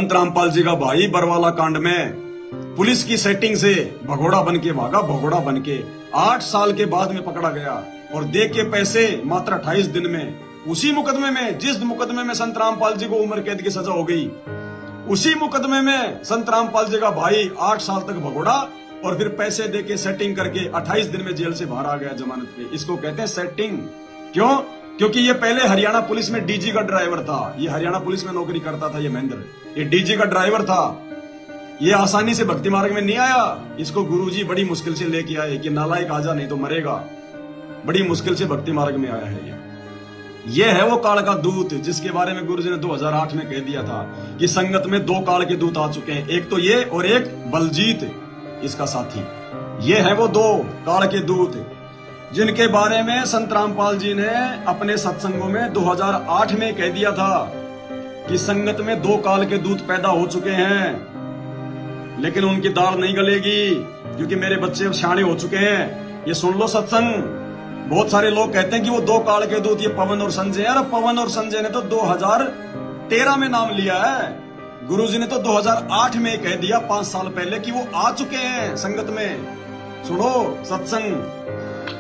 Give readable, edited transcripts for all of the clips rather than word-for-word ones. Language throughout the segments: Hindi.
संत रामपाल जी का भाई बरवाला कांड में पुलिस की सेटिंग से भगोड़ा बन के भागा, भगोड़ा बन के 8 साल के बाद में पकड़ा गया और दे के पैसे मात्र 28 दिन में। उसी मुकदमे में, जिस मुकदमे में संत रामपाल जी को उम्र कैद की सजा हो गई, उसी मुकदमे में संत रामपाल जी का भाई 8 साल तक भगोड़ा और फिर पैसे दे के सेटिंग करके 28 दिन में जेल से बाहर आ गया जमानत पे। इसको कहते हैं सेटिंग। क्यों? क्योंकि ये पहले हरियाणा पुलिस में डीजी का ड्राइवर था। ये हरियाणा पुलिस में नौकरी करता था ये महेंद्र, ये डीजी का ड्राइवर था। ये आसानी से भक्ति मार्ग में नहीं आया। इसको गुरुजी बड़ी मुश्किल से लेके आए कि नालायक आजा नहीं तो मरेगा। बड़ी मुश्किल से भक्ति मार्ग में आया है ये है वो काल का दूत जिसके बारे में गुरुजी ने 2008 में कह दिया था कि संगत में 2 काल के दूत आ चुके हैं, एक तो ये और एक बलजीत इसका साथी। ये है वो 2 काल के दूत जिनके बारे में संत रामपाल जी ने अपने सत्संगों में 2008 में कह दिया था कि संगत में 2 काल के दूत पैदा हो चुके हैं, लेकिन उनकी दाल नहीं गलेगी क्योंकि मेरे बच्चे अब सियाणे हो चुके हैं। ये सुन लो सत्संग। बहुत सारे लोग कहते हैं कि वो 2 काल के दूत ये पवन और संजय है। पवन और संजय ने तो 2013 में नाम लिया है। गुरुजी ने तो 2008 में कह दिया 5 साल पहले कि वो आ चुके हैं संगत में। सुनो सत्संग।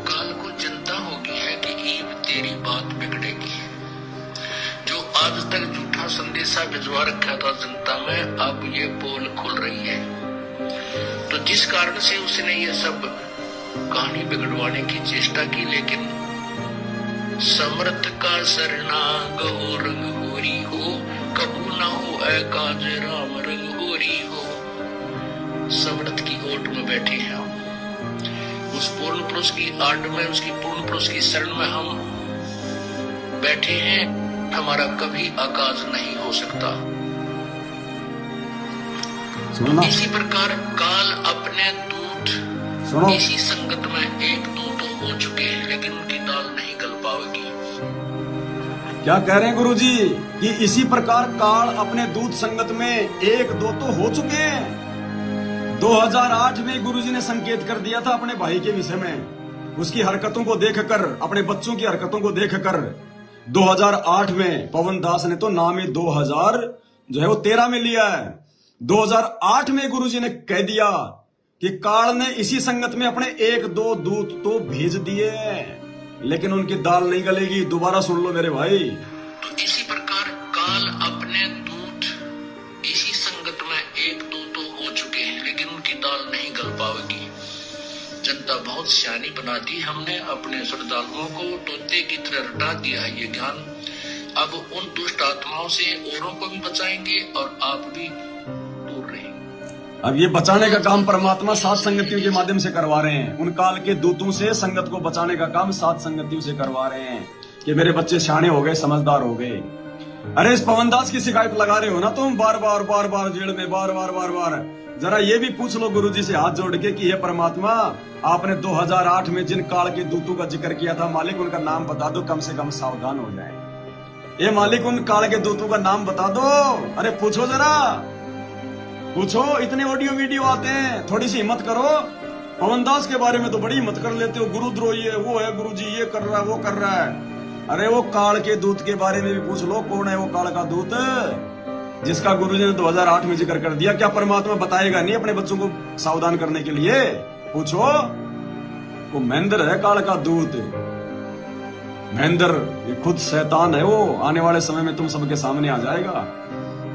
काल को चिंता होगी है कि ईब तेरी बात बिगड़ेगी। जो आज तक झूठा संदेशा भिजवा रखा था जनता में, अब ये पोल खुल रही है। तो जिस कारण से उसने ये सब कहानी बिगड़वाने की चेष्टा की, लेकिन समर्थ का सरना गहो रंग होरी हो, कबू ना हो ऐ काज राम रंग होरी हो। समर्थ की ओट में बैठे हैं हम, उस पूर्ण पुरुष की आड़ में, उसकी पूर्ण पुरुष की शरण में हम बैठे हैं। हमारा कभी आकाज नहीं हो सकता। इसी प्रकार काल अपने दूत इसी संगत में 1-2 तो हो चुके हैं, लेकिन उनकी दाल नहीं गल पाएगी। क्या कह रहे हैं गुरुजी कि इसी प्रकार काल अपने दूत संगत में 1-2 तो हो चुके हैं। 2008 में गुरुजी ने संकेत कर दिया था अपने भाई के विषय में, उसकी हरकतों को देखकर, अपने बच्चों की हरकतों को देखकर। 2008 में पवन दास ने तो नाम ही 2013 में लिया है। 2008 में गुरुजी ने कह दिया कि काल ने इसी संगत में अपने 1-2 दूत तो भेज दिए, लेकिन उनकी दाल नहीं गलेगी। दोबारा सुन लो मेरे भाई। तो इसी प्रकार काल अपने दूत इसी संगत में 1-2 तो हो चुके हैं, लेकिन उनकी दाल नहीं गल पाएगी। जनता बहुत सियानी बना दी हमने, अपने श्रद्धालुओं को तोते की तरह रटा दिया है ये ज्ञान। अब उन दुष्ट आत्माओं से औरों को भी बचाएंगे और आप भी दूर रहेंगे। अब ये बचाने का काम परमात्मा 7 संगतियों के माध्यम से करवा रहे हैं। उन काल के दूतों से संगत को बचाने का काम 7 संगतियों से करवा रहे हैं कि मेरे बच्चे सियाने हो गए, समझदार हो गए। अरे इस पवनदास की शिकायत लगा रहे हो ना तुम, बार बार जेल में, बार। जरा ये भी पूछ लो गुरुजी से हाथ जोड़ के कि ये परमात्मा, आपने 2008 में जिन काल के दूतों का जिक्र किया था, मालिक उनका नाम बता दो, कम से कम सावधान हो जाए। ये मालिक उन काल के दूतों का नाम बता दो। अरे पूछो जरा, पूछो। इतने ऑडियो वीडियो आते हैं, थोड़ी सी हिम्मत करो। पवनदास के बारे में तो बड़ी हिम्मत कर लेते हो, गुरुद्रोही है, वो है गुरुजी, ये कर रहा है, वो कर रहा है। अरे वो काल के दूत के बारे में भी पूछ लो, कौन है वो काल का दूत जिसका गुरुजी ने 2008 में जिक्र कर दिया? क्या परमात्मा बताएगा नहीं अपने बच्चों को सावधान करने के लिए? पूछो। वो महेंद्र है काल का दूत। महेंद्र ये खुद शैतान है, वो आने वाले समय में तुम सबके सामने आ जाएगा।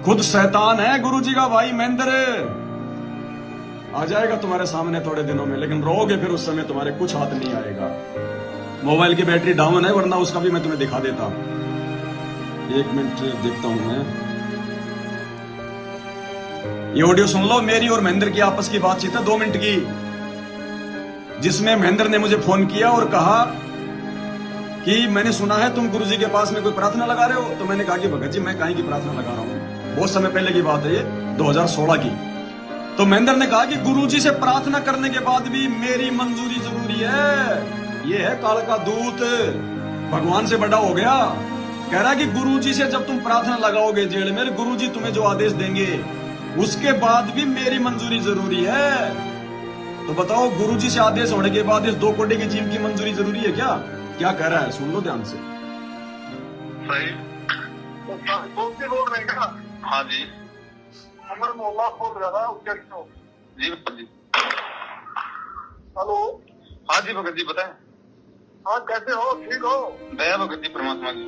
खुद शैतान है गुरुजी का भाई महेंद्र, आ जाएगा तुम्हारे सामने थोड़े दिनों में, लेकिन रोगे फिर उस समय तुम्हारे कुछ हाथ नहीं आएगा। मोबाइल की बैटरी डाउन है, वरना उसका भी मैं तुम्हें दिखा देता। 1 मिनट देखता हूं मैं। ये ऑडियो सुन लो, मेरी और महेंद्र की आपस की बातचीत है 2 मिनट की, जिसमें महेंद्र ने मुझे फोन किया और कहा कि मैंने सुना है तुम गुरुजी के पास में कोई प्रार्थना लगा रहे हो। तो मैंने कहा कि भगत जी मैं काहे की प्रार्थना लगा रहा हूँ, बहुत समय पहले की बात है ये, 2016 की। तो महेंद्र ने कहा कि गुरुजी से प्रार्थना करने के बाद भी मेरी मंजूरी जरूरी है। ये है काल का दूत, भगवान से बड़ा हो गया। कह रहा कि गुरुजी से जब तुम प्रार्थना लगाओगे जेल में, गुरुजी तुम्हें जो आदेश देंगे उसके बाद भी मेरी मंजूरी जरूरी है। तो बताओ, गुरुजी से आदेश होने के बाद इस 2 कोटि के जीव की मंजूरी जरूरी है क्या? क्या कह रहा है सुन लो ध्यान से। सही। हाँ जी। अमर मोहल्ला बोल रहा था उज्जैन से। जी भगत जी। हेलो। हाँ जी भगत जी बताएं। हाँ कैसे हो, ठीक हो? दया भगत जी परमात्मा जी।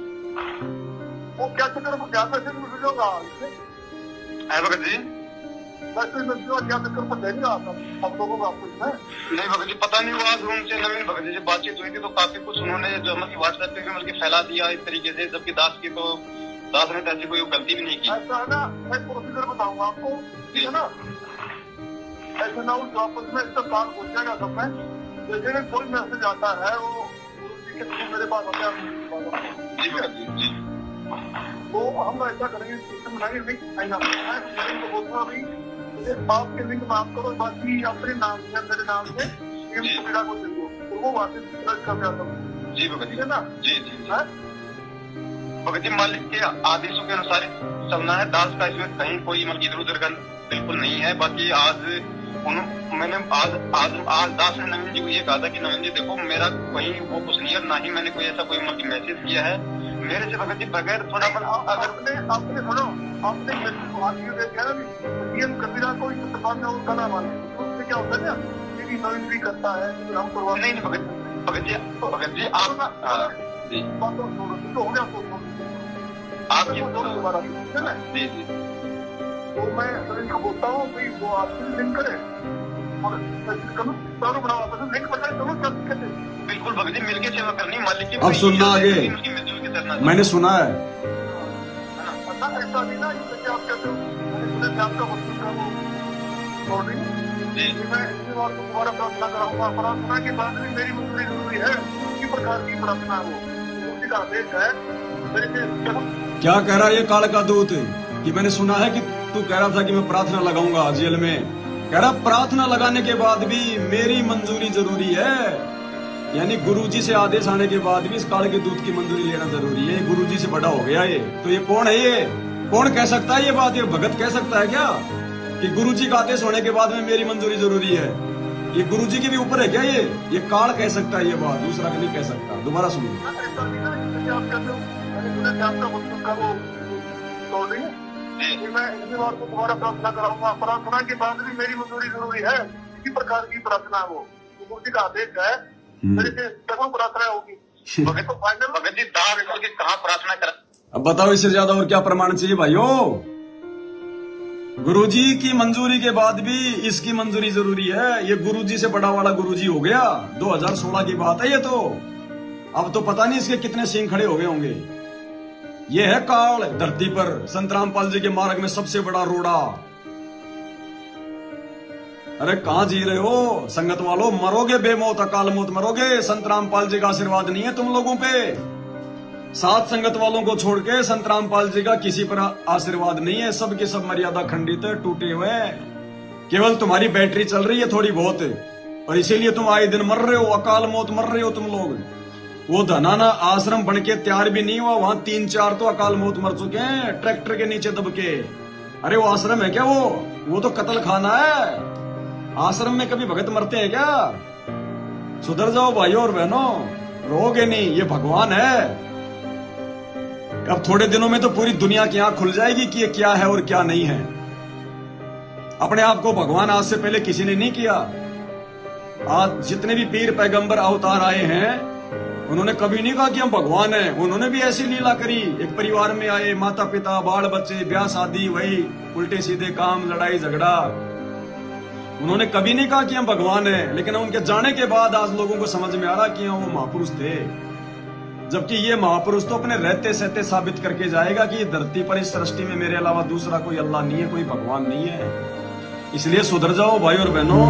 वो क्या चक्कर में क्या मैसेज मिल जाऊंगा है भगत जी? मैसेज मिल जाऊंगा क्या चक्कर में देगा हम लोगों को आपको इसमें? नहीं भगत जी पता नहीं, वो आज उनसे नवीन भगत जी से बातचीत हुई थी तो काफी कुछ उन्होंने जो मतलब व्हाट्सएप पे मतलब फैला दिया इस तरीके से, जबकि दास की तो दास ने तो ऐसी कोई गलती भी नहीं की। ऐसा है ना, मैं प्रोसीजर बताऊंगा आपको, ठीक है ना? ऐसे ना उस वापस में इसका काम हो जाएगा सब में। जैसे कोई मैसेज आता है वो गुरुजी के थ्रू मेरे पास आता है। जी भगत जी। तो हम ऐसा करेंगे, सिस्टम बनाएंगे, लिंक आएगा। मैं तो बोलूंगा अभी आपके लिंक माफ करो, बाकी अपने नाम से मेरे नाम से मेरा को दे दो तो वो वापस दर्ज कर जाता हूँ। जी भगत जी। है ना? जी जी भगत जी, मालिक के आदेशों के अनुसार चलना है। दास का इसमें कहीं कोई मतलब इधर उधर का बिल्कुल नहीं है। बाकी आज मैंने आज दास ने नवीन जी को ये कहा था कि नवीन जी देखो मेरा कहीं वो कुछ नहीं है, ना ही मैंने कोई ऐसा कोई मतलब मैसेज किया है मेरे से भगत जी बगैर थोड़ा अगर आपने सुनो, आपने मेरे को हाथ में देखा ना सीएम कबीरा को इस दुकान में उनका नाम आना तो उससे क्या होता है ना, ये नवीन भी करता है हम करवा नहीं भगत जी आप जी बात तो हो गया आपकी दोबारा, ठीक है ना? जी जी तो मैं नवीन को बोलता हूँ भाई वो आपसे लिंक करे और चालू बनाओ, आपस लिंक बनाए दोनों क्या दिक्कत है? बिल्कुल भगत जी मिलके सेवा करनी मालिक की। अब सुनना आगे, मैंने सुना है ऐसा नहीं ना जैसे आप कहते हो मैंने सुना कि आपका वकील का वो मैं इसी बार को दोबारा प्रार्थना कराऊंगा। प्रार्थना के बाद भी मेरी मंजूरी जरूरी है, किसी प्रकार की प्रार्थना हो, उसी का आदेश है मेरे से। क्या कह रहा है ये काल का दूत कि मैंने सुना है कि तू कह रहा था कि मैं प्रार्थना लगाऊंगा जेल में। कह रहा प्रार्थना लगाने के बाद भी मेरी मंजूरी जरूरी है, यानी गुरुजी से आदेश आने के बाद भी इस काल के दूत की मंजूरी लेना जरूरी है। गुरुजी से बड़ा हो गया ये, तो ये कौन है? ये कौन कह सकता है ये बात? ये भगत कह सकता है क्या कि गुरुजी का आदेश होने के बाद में मेरी मंजूरी जरूरी है? ये गुरुजी के भी ऊपर है क्या? ये काल कह सकता है ये बात, दूसरा नहीं कह सकता। दोबारा सुनिए। मैं इसी बार को दोबारा प्रार्थना कराऊंगा। प्रार्थना के बाद भी मेरी मंजूरी जरूरी है, किसी प्रकार की प्रार्थना हो, गुरुजी का आदेश है मेरे से तमाम प्रार्थना होगी। भगत जी दास करके कहाँ प्रार्थना कर? अब बताओ इससे ज्यादा और क्या प्रमाण चाहिए भाइयों? गुरुजी की मंजूरी के बाद भी इसकी मंजूरी जरूरी है। ये गुरुजी से बड़ा वाला गुरुजी हो गया। 2016 की बात है ये तो। अब तो पता नहीं इसके कितने सींग खड़े हो गए होंगे। ये है काल धरती पर संत रामपाल जी के मार्ग में सबसे बड़ा रोड़ा। अरे कहाँ जी रहे हो संगत वालों? मरोगे बेमौत, अकाल मौत मरोगे। संत रामपाल जी का आशीर्वाद नहीं है तुम लोगों पे। सात संगत वालों को छोड़ के संत रामपाल जी का किसी पर आशीर्वाद नहीं है। सब की सब मर्यादा खंडित है, टूटे हुए। केवल तुम्हारी बैटरी चल रही है थोड़ी बहुत, और इसीलिए तुम आए दिन मर रहे हो, अकाल मौत मर रहे हो तुम लोग। वो धनाना आश्रम बन के तैयार भी नहीं हुआ, वहां 3-4 तो अकाल मौत मर चुके हैं ट्रैक्टर के नीचे दब के। अरे वो आश्रम है क्या? वो तो कत्ल खाना है। आश्रम में कभी भगत मरते हैं क्या? सुधर जाओ भाइयों और बहनों, रोगे नहीं, ये भगवान है। अब थोड़े दिनों में तो पूरी दुनिया की आंख खुल जाएगी कि ये क्या है और क्या नहीं है। अपने आप को भगवान आज से पहले किसी ने नहीं किया। आज जितने भी पीर पैगंबर अवतार आए हैं उन्होंने कभी नहीं कहा कि हम भगवान हैं। उन्होंने भी ऐसी लीला करी। एक परिवार में आए, माता पिता, बाल बच्चे, ब्याह शादी, वही उल्टे सीधे काम, लड़ाई झगड़ा। उन्होंने कभी नहीं कहा कि हम भगवान हैं। लेकिन उनके जाने के बाद आज लोगों को समझ में आ रहा कि वो महापुरुष थे। जबकि ये महापुरुष तो अपने रहते सहते साबित करके जाएगा कि धरती पर इस सृष्टि में मेरे अलावा दूसरा कोई अल्लाह नहीं है, कोई भगवान नहीं है। इसलिए सुधर जाओ भाई और बहनों।